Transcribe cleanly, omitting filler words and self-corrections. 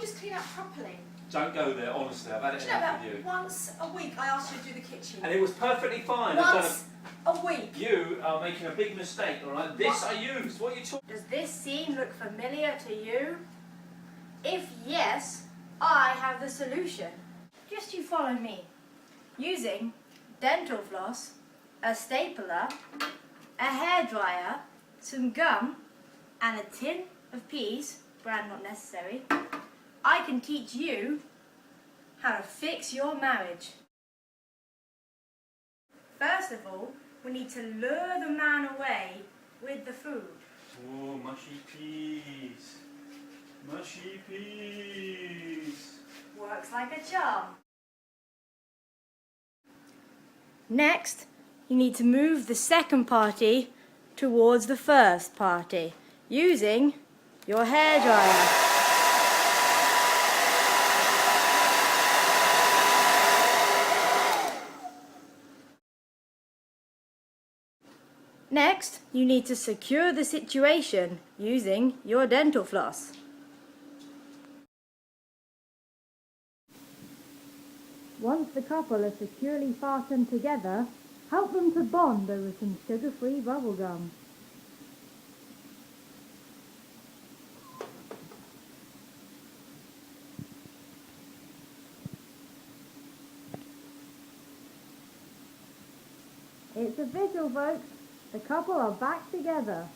just clean up properly? Don't go there, honestly. I've had it enough with you. Once a week I asked you to do the kitchen. And it was perfectly fine. Once a week. You are making a big mistake, alright? This I used. What are you talking? Does this scene look familiar to you? If yes, I have the solution. Just you follow me. Using dental floss, a stapler, a hairdryer, some gum, and a tin of peas, brand not necessary, I can teach you how to fix your marriage. First of all, we need to lure the man away with the food. Oh, mushy peas. Mushy peas. Works like a charm. Next, you need to move the second party towards the first party using your hairdryer. Next, you need to secure the situation using your dental floss. Once the couple are securely fastened together, help them to bond over some sugar-free bubblegum. It's official, folks. The couple are back together.